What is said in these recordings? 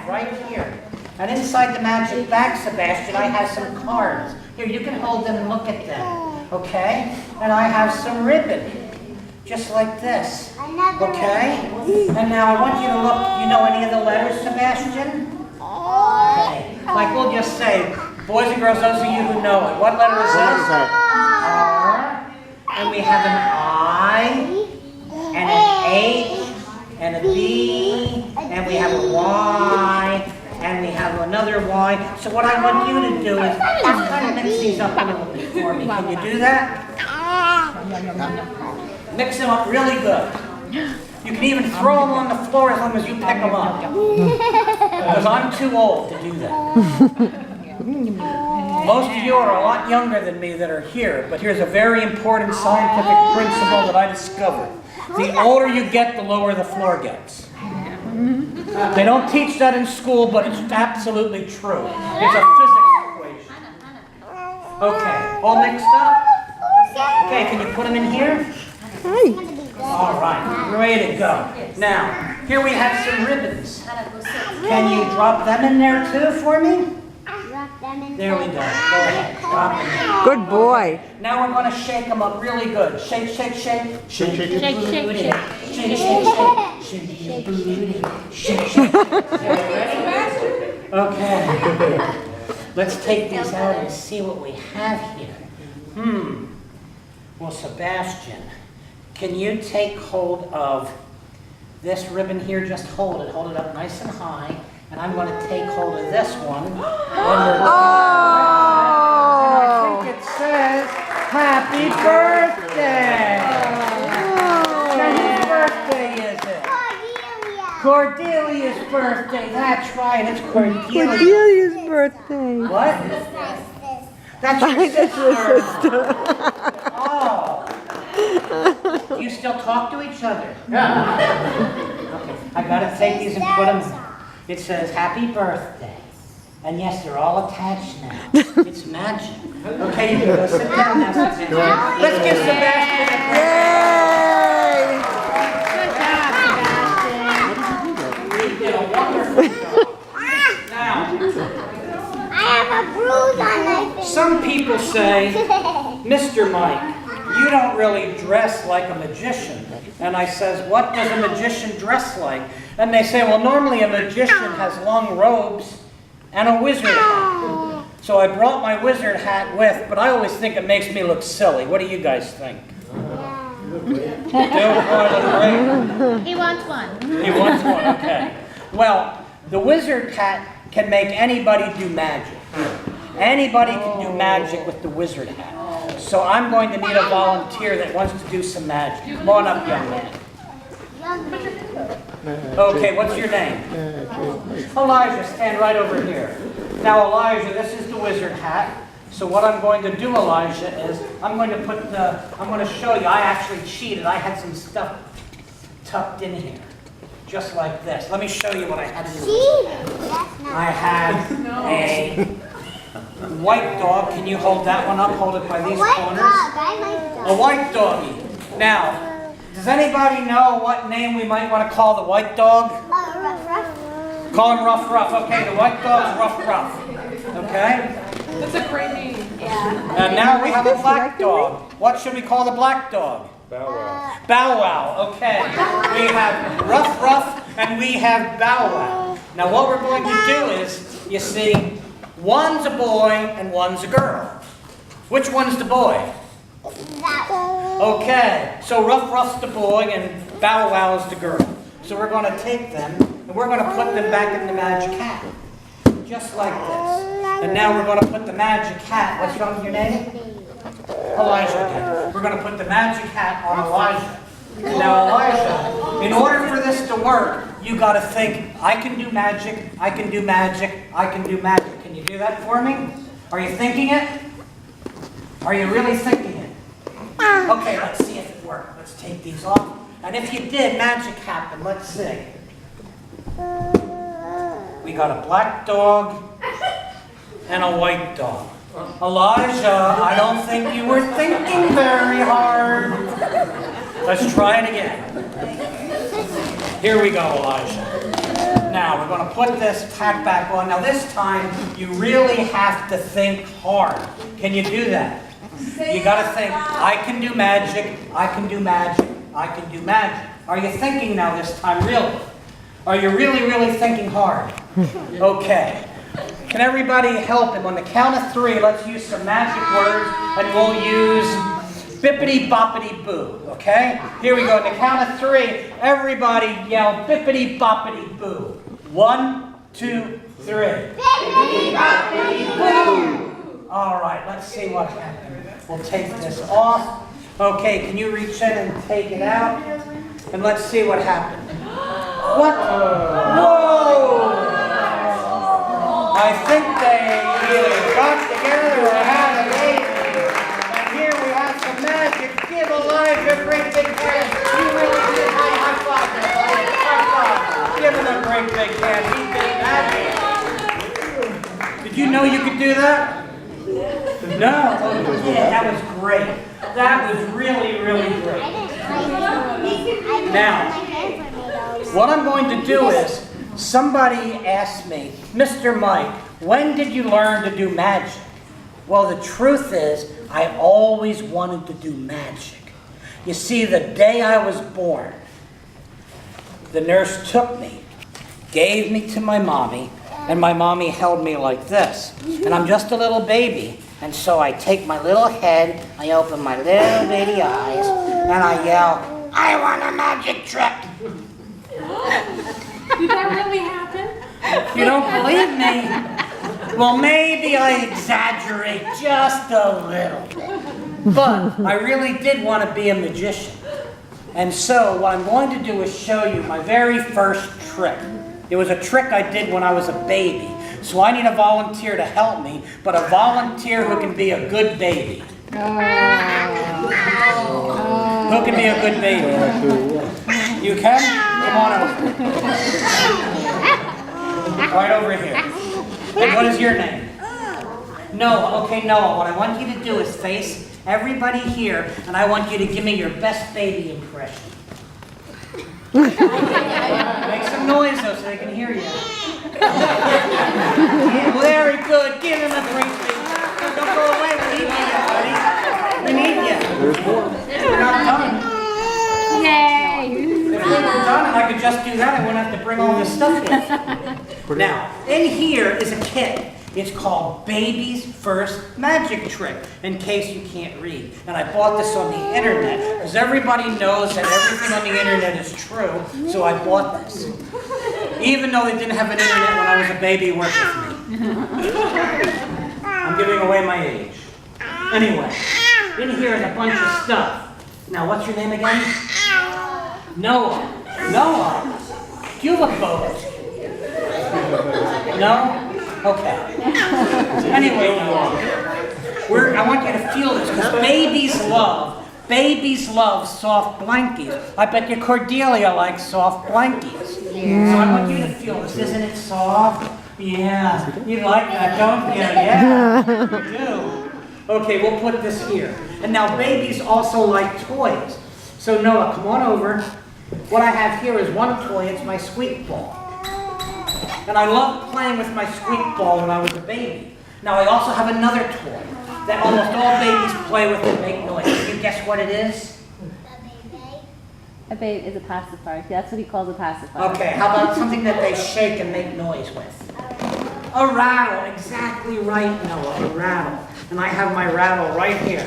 bag right here. And inside the magic bag, Sebastian, I have some cards. Here, you can hold them and look at them, okay? And I have some ribbon, just like this, okay? And now I want you to look, you know any of the letters, Sebastian? Okay. Like we'll just say, boys and girls, those of you who know it. What letter is this? R. And we have an I, and an H, and a B, and we have a Y, and we have another Y. So what I want you to do is just kind of mix these up a little bit for me. Can you do that? Mix them up really good. You can even throw them on the floor as long as you pick them up. Because I'm too old to do that. Most of you are a lot younger than me that are here, but here's a very important scientific principle that I discovered. The older you get, the lower the floor gets. They don't teach that in school, but it's absolutely true. It's a physics equation. Okay, all mixed up? Okay, can you put them in here? All right, we're ready to go. Now, here we have some ribbons. Can you drop them in there too for me? There we go. Go ahead. Drop them in. Good boy. Now we're going to shake them up really good. Shake, shake, shake. Shake, shake, shake. Shake, shake, shake. Shake, shake, shake. Ready? Okay. Let's take these out and see what we have here. Well, Sebastian, can you take hold of this ribbon here? Just hold it. Hold it up nice and high. And I'm going to take hold of this one. And I think it says, Happy Birthday! Now, whose birthday is it? Cordelia's birthday. That's right, it's Cordelia's. Cordelia's birthday. What? That's your sister. Oh. Do you still talk to each other? Okay, I gotta take these and put them in. It says, Happy Birthday. And yes, they're all attached now. It's magic. Okay, you can go sit down now, Sebastian. Let's give Sebastian a Yay! Good job, Sebastian. You did a wonderful job. Now, I have a bruise on my face. some people say, Mr. Mike, you don't really dress like a magician. And I says, what does a magician dress like? And they say, well, normally a magician has long robes and a wizard hat. So I brought my wizard hat with, but I always think it makes me look silly. What do you guys think? He wants one. He wants one, okay. Well, the wizard hat can make anybody do magic. Anybody can do magic with the wizard hat. So I'm going to need a volunteer that wants to do some magic. Come on up, young man. Okay, what's your name? Elijah, stand right over here. Now, Elijah, this is the wizard hat. So what I'm going to do, Elijah, is I'm going to show you. I actually cheated. I had some stuff tucked in here, just like this. Let me show you what I had in here. I had a white dog. Can you hold that one up? Hold it by these corners. A white doggy. Now, does anybody know what name we might want to call the white dog? Call him Ruff Ruff. Okay, the white dog's Ruff Ruff. Okay? That's a great name. And now we have a black dog. What should we call the black dog? Bow Wow. Bow Wow. Okay. We have Ruff Ruff and we have Bow Wow. Now what we're going to do is, you see, one's a boy and one's a girl. Which one's the boy? Okay, so Ruff Ruff's the boy and Bow Wow's the girl. So we're going to take them and we're going to put them back in the magic hat. Just like this. And now we're going to put the magic hat, what's wrong with your name? Elijah again. We're going to put the magic hat on Elijah. Now Elijah, in order for this to work, you got to think, I can do magic, I can do magic, I can do magic. Can you do that for me? Are you thinking it? Are you really thinking it? Okay, let's see if it worked. Let's take these off. And if you did, magic happened. Let's see. We got a black dog and a white dog. Elijah, I don't think you were thinking very hard. Let's try it again. Here we go, Elijah. Now, we're going to put this hat back on. Now, this time, you really have to think hard. Can you do that? You got to think, I can do magic, I can do magic, I can do magic. Are you thinking now this time, really? Are you really, really thinking hard? Okay. Can everybody help him? On the count of 3, let's use some magic words, and we'll use bippity boppity boo, okay? Here we go. On the count of 3, everybody yell bippity boppity boo. 1, 2, 3. Bippity boppity boo! All right, let's see what happens. We'll take this off. Okay, can you reach in and take it out? And let's see what happens. What? Whoa! I think they either got together or had a baby. And here we have some magic. Give Elijah a great big hand. He really did. High five there, buddy. High five. Give him a great big hand. He did magic. Did you know you could do that? No. Oh, yeah, that was great. That was really, really great. Now, what I'm going to do is, somebody asked me, Mr. Mike, when did you learn to do magic? Well, the truth is, I always wanted to do magic. You see, the day I was born, the nurse took me, gave me to my mommy, and my mommy held me like this. And I'm just a little baby. And so I take my little head, I open my little bitty eyes, and I yell, I want a magic trick. Did that really happen? You don't believe me? Well, maybe I exaggerate just a little bit. But I really did want to be a magician. And so what I'm going to do is show you my very first trick. It was a trick I did when I was a baby. So I need a volunteer to help me, but a volunteer who can be a good baby. Who can be a good baby? You can? Come on over. Right over here. And what is your name? Noah. Okay, Noah, what I want you to do is face everybody here, and I want you to give me your best baby impression. Make some noise, though, so they can hear you. Yeah, very good. Give him a great big. Don't go away. We need you, buddy. We need you. We're not done. Yay! If we were done and I could just do that, I wouldn't have to bring all this stuff in. Now, in here is a kit. It's called Baby's First Magic Trick, in case you can't read. And I bought this on the internet, because everybody knows that everything on the internet is true, so I bought this. Even though they didn't have an internet when I was a baby, it worked with me. I'm giving away my age. Anyway, in here is a bunch of stuff. Now, what's your name again? Noah. Noah? Do you have a boat? No? Okay. Anyway, Noah, I want you to feel this, because babies love soft blankies. I bet you Cordelia likes soft blankies. So I want you to feel this. Isn't it soft? Yeah. You like that, don't you? Yeah, you do. Okay, we'll put this here. And now babies also like toys. So Noah, come on over. What I have here is one toy. It's my squeak ball. And I loved playing with my squeak ball when I was a baby. Now I also have another toy that almost all babies play with and make noise. Can you guess what it is? A babe is a pacifier. That's what he calls a pacifier. Okay, how about something that they shake and make noise with? A rattle, exactly right, Noah, a rattle. And I have my rattle right here.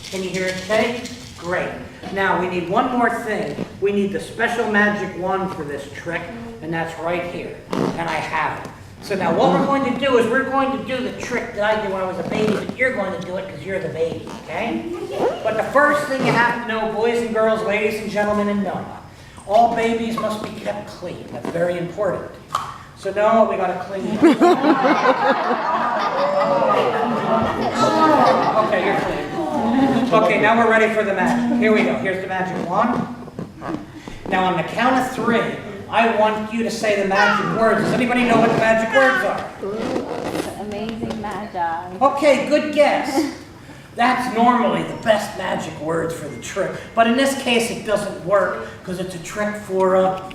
Can you hear it shake? Great. Now we need one more thing. We need the special magic wand for this trick, and that's right here. And I have it. So now what we're going to do is we're going to do the trick that I did when I was a baby, but you're going to do it because you're the baby, okay? But the first thing you have to know, boys and girls, ladies and gentlemen, and Noah, all babies must be kept clean. That's very important. So Noah, we got to clean you. Okay, you're clean. Okay, now we're ready for the magic. Here we go. Here's the magic wand. Now on the count of 3, I want you to say the magic words. Does anybody know what the magic words are? Amazing Magi. Okay, good guess. That's normally the best magic words for the trick. But in this case, it doesn't work because it's a trick for a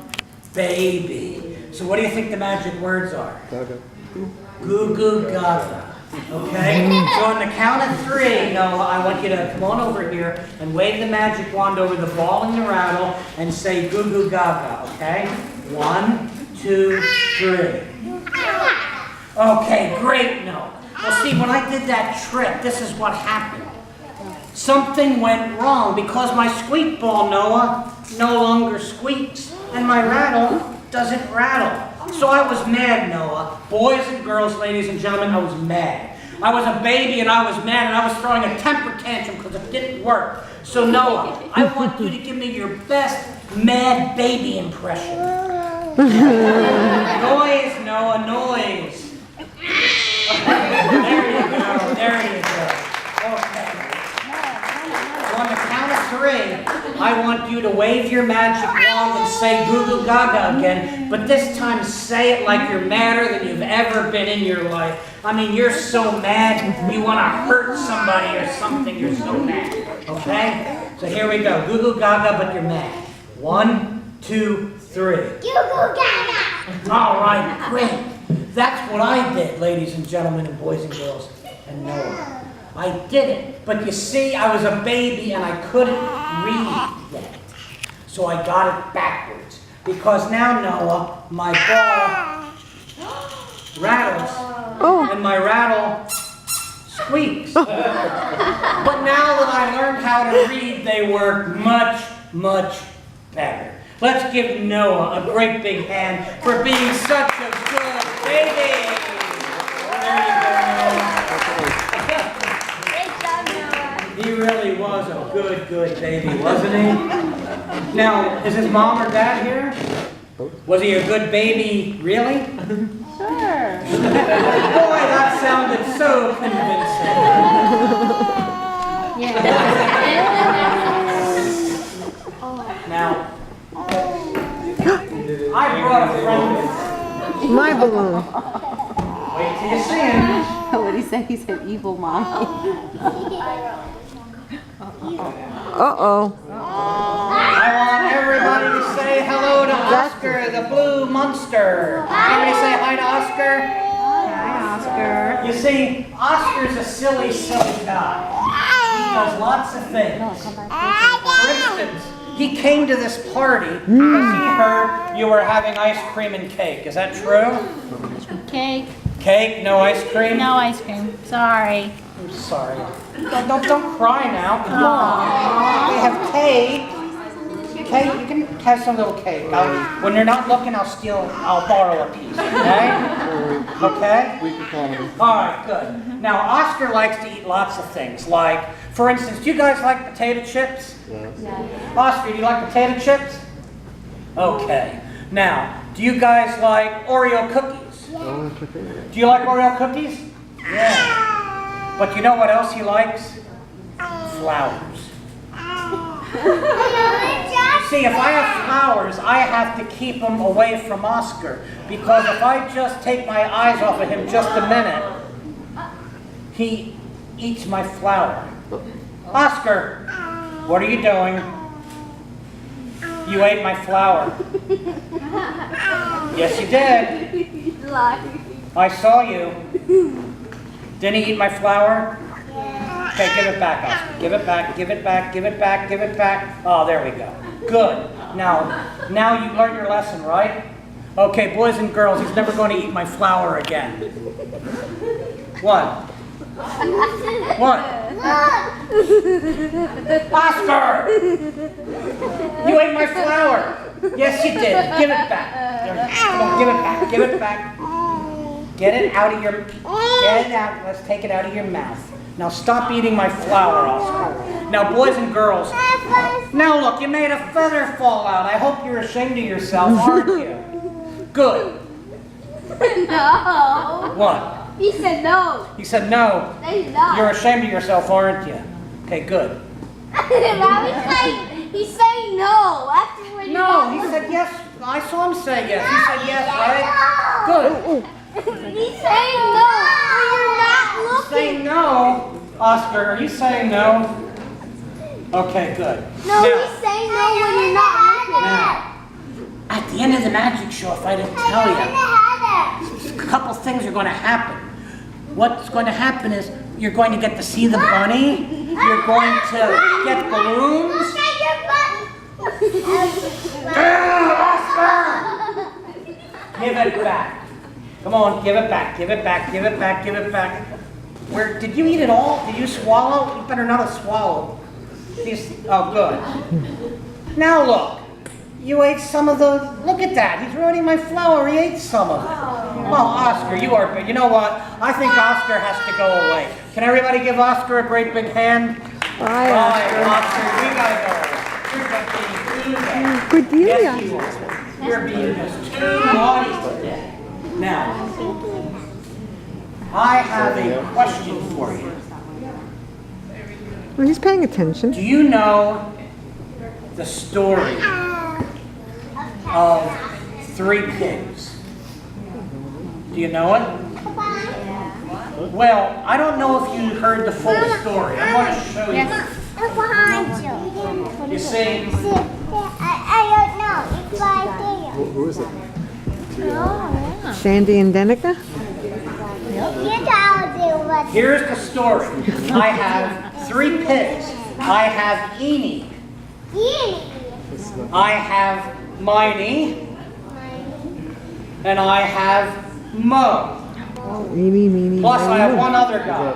baby. So what do you think the magic words are? Goo goo gaga. Okay? So on the count of 3, Noah, I want you to come on over here and wave the magic wand over the ball and the rattle and say goo goo gaga, okay? 1, 2, 3. Okay, great, Noah. Well, see, when I did that trick, this is what happened. Something went wrong because my squeak ball, Noah, no longer squeaks, and my rattle doesn't rattle. So I was mad, Noah. Boys and girls, ladies and gentlemen, I was mad. I was a baby and I was mad and I was throwing a temper tantrum because it didn't work. So Noah, I want you to give me your best mad baby impression. Noise, Noah, noise. There you go, there you go. Okay. On the count of 3, I want you to wave your magic wand and say goo goo gaga again, but this time say it like you're madder than you've ever been in your life. I mean, you're so mad, you want to hurt somebody or something, you're so mad, okay? So here we go, goo goo gaga, but you're mad. 1, 2, 3. Goo goo gaga. All right, great. That's what I did, ladies and gentlemen and boys and girls and Noah. I did it, but you see, I was a baby and I couldn't read yet. So I got it backwards. Because now, Noah, my ball rattles and my rattle squeaks. But now that I learned how to read, they work much, much better. Let's give Noah a great big hand for being such a good baby. There you go, Noah. He really was a good, good baby, wasn't he? Now, is his mom or dad here? Was he a good baby, really? Sure. Boy, that sounded so convincing. Now, I brought a friend with me. My balloon. Wait till you see him. What did he say? He said evil mom. Uh-oh. I want everybody to say hello to Oscar, the blue monster. Everybody say hi to Oscar. Hi, Oscar. You see, Oscar's a silly, silly guy. He does lots of things. For instance, he came to this party because he heard you were having ice cream and cake. Is that true? Cake. Cake, no ice cream? No ice cream. Sorry. I'm sorry. Don't cry now. Come on. We have cake. Cake, you can have some little cake. When you're not looking, I'll borrow a piece, okay? Okay? All right, good. Now, Oscar likes to eat lots of things. Like, for instance, do you guys like potato chips? Yes. Oscar, do you like potato chips? Okay. Now, do you guys like Oreo cookies? Do you like Oreo cookies? Yeah. But you know what else he likes? Flowers. See, if I have flowers, I have to keep them away from Oscar. Because if I just take my eyes off of him just a minute, he eats my flower. Oscar, what are you doing? You ate my flower. Yes, you did. I saw you. Didn't he eat my flower? Okay, give it back, Oscar. Give it back, give it back, give it back, give it back. Oh, there we go. Good. Now you learned your lesson, right? Okay, boys and girls, he's never going to eat my flower again. What? What? Oscar! You ate my flower! Yes, you did. Give it back. Come on, give it back. Give it back. Get it out of your... Get it out. Let's take it out of your mouth. Now stop eating my flower, Oscar. Now, boys and girls. Now look, you made a feather fall out. I hope you're ashamed of yourself, aren't you? Good. No. What? He said no. You said no. No, he's not. You're ashamed of yourself, aren't you? Okay, good. He's saying no. After when No, he said yes. I saw him say yes. He said yes, right? Good. He's saying no. You're not You're looking. saying no. Oscar, are you saying no? Okay, good. No, he's saying no when you're not looking. Now, at the end of the magic show if I didn't tell you. A couple things are going to happen. What's going to happen is you're going to get to see the bunny. You're going to get balloons. Give it back. Come on, give it back, give it back, give it back, give it back. Where, did you eat it all? Did you swallow? You better not have swallowed. Oh, good. Now look, you ate some of the, look at that. He's ruining my flower. He ate some of it. Well, Oscar, you are big. You know what? I think Oscar has to go away. Can everybody give Oscar a great big hand? Bye, Oscar, we gotta go. You're being too bad. Good deal. Yes, you are. You're being just too naughty today. Now, I have a question for you. Well, he's paying attention. Do you know the story of 3 pigs? Do you know it? Well, I don't know if you heard the full story. I'm going to show you. It's behind you. You see, I don't know. It's right there. Who is it? Sandy and Danica? You told you what. here's the story. I have 3 pigs. I have Eenie. I have Miney. And I have Mo. Eeny, meeny, Plus, I have miny, one other guy.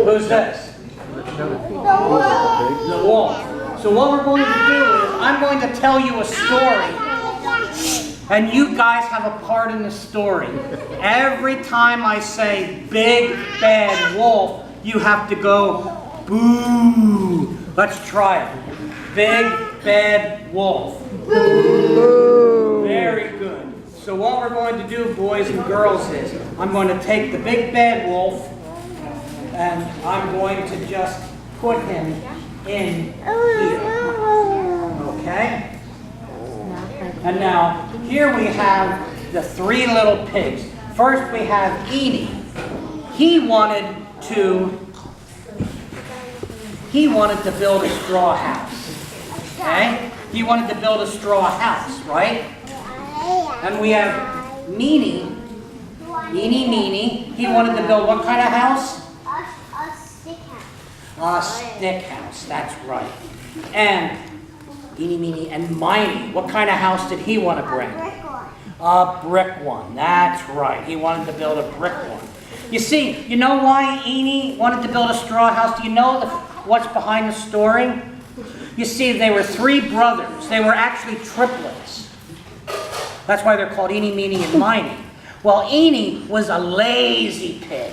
Who's this? The wolf. So what we're going to do is, I'm going to tell you a story, and you guys have a part in the story. Every time I say big bad wolf, you have to go boo. Let's try it. Big bad wolf. Very good. So what we're going to do, boys and girls, is I'm going to take the big bad wolf and I'm going to just put him in here. Okay? And now, here we have the 3 little pigs. First we have Eenie. He wanted to build a straw house. Okay? He wanted to build a straw house, right? And we have Meanie. Eenie Meanie. He wanted to build what kind of house? A stick house. A stick house, that's right. And Eenie Meenie and Miney, what kind of house did he want to bring? A brick one, that's right. He wanted to build a brick one. You see, you know why Eenie wanted to build a straw house? Do you know what's behind the story? You see, they were 3 brothers. They were actually triplets. That's why they're called Eenie Meenie and Miney. Well, Eenie was a lazy pig.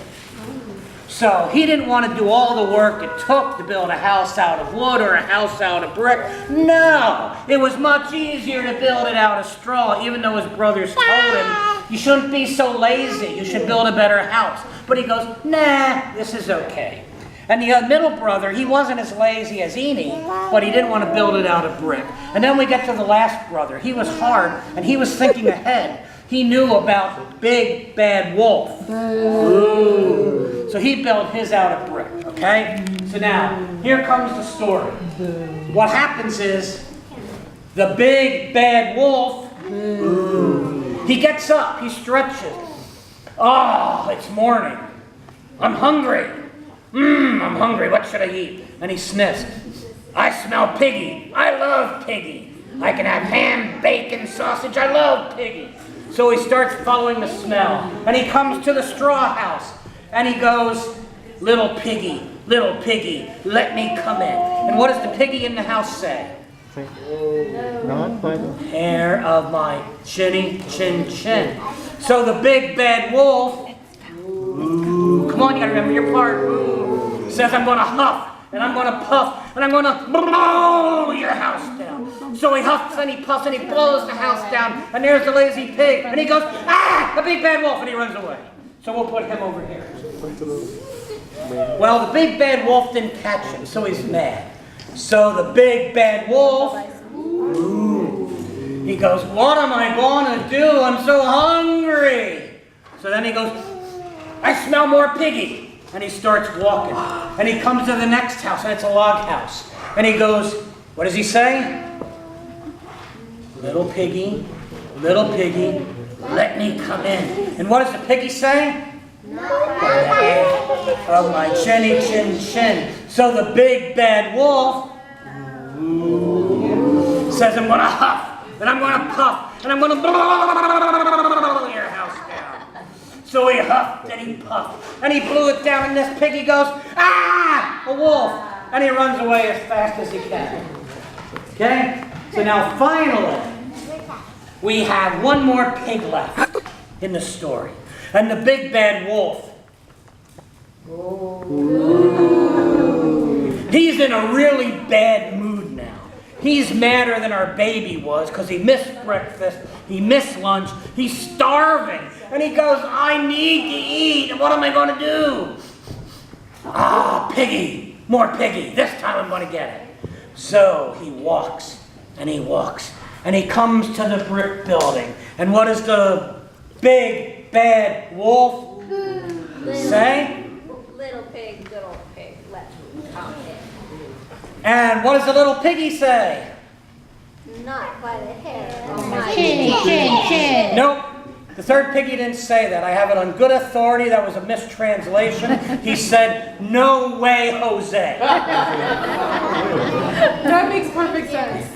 So he didn't want to do all the work it took to build a house out of wood or a house out of brick. No, it was much easier to build it out of straw, even though his brothers told him, you shouldn't be so lazy, you should build a better house. But he goes, nah, this is okay. And the middle brother, he wasn't as lazy as Eenie, but he didn't want to build it out of brick. And then we get to the last brother. He was hard, and he was thinking ahead. He knew about big bad wolf. Ooh. So he built his out of brick, okay? So now, here comes the story. What happens is, the big bad wolf, he gets up, he stretches. Oh, it's morning. I'm hungry. I'm hungry, what should I eat? And he sniffs. I smell piggy. I love piggy. I can have ham, bacon, sausage. I love piggy. So he starts following the smell. And he comes to the straw house. And he goes, little piggy, let me come in. And what does the piggy in the house say? Hair of my chinny chin chin. So the big bad wolf, come on, you gotta remember your part, says I'm gonna huff, and I'm gonna puff, and I'm gonna blow your house down. So he huffs and he puffs and he blows the house down, and there's the lazy pig, and he goes, ah, the big bad wolf, and he runs away. So we'll put him over here. Well, the big bad wolf didn't catch him, so he's mad. So the big bad wolf, he goes, what am I gonna do? I'm so hungry. So then he goes, I smell more piggy. And he starts walking. And he comes to the next house, and it's a log house. And he goes, what does he say? little piggy, let me come in. And what does the piggy say? Of my chinny chin chin. So the big bad wolf says, I'm gonna huff, and I'm gonna puff, and I'm gonna blow your house down. So he huffed and he puffed, and he blew it down, and this piggy goes, ah, a wolf, and he runs away as fast as he can. Okay? So now finally, we have one more pig left in the story. And the big bad wolf, he's in a really bad mood now. He's madder than our baby was because he missed breakfast, he missed lunch, he's starving. And he goes, I need to eat, and what am I going to do? Ah, piggy, more piggy, this time I'm going to get it. So he walks, and he walks, and he comes to the brick building. And what does the big bad wolf say? Little pig, let me come in. And what does the little piggy say? Not by the hair of my Chin. Nope. The third piggy didn't say that. I have it on good authority. That was a mistranslation. He said, no way, Jose. That makes perfect sense.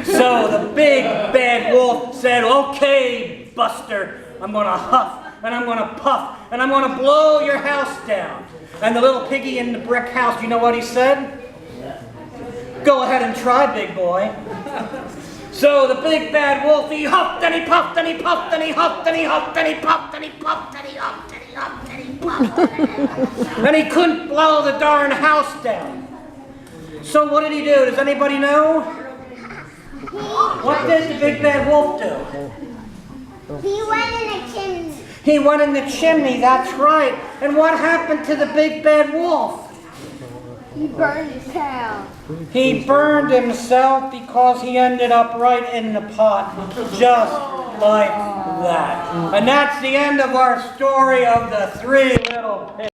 So the big bad wolf said, okay, Buster, I'm going to huff, and I'm going to puff, and I'm going to blow your house down. And the little piggy in the brick house, you know what he said? Go ahead and try, big boy. So the big bad wolf, he huffed and he puffed and he puffed and he huffed and he huffed and he puffed and he puffed and he huffed and he huffed and he puffed. And he couldn't blow the darn house down. So what did he do? Does anybody know? What did the big bad wolf do? He went in the chimney. He went in the chimney, that's right. And what happened to the big bad wolf? He burned his house. He burned himself because he ended up right in the pot, just like that. And that's the end of our story of the 3 little pigs.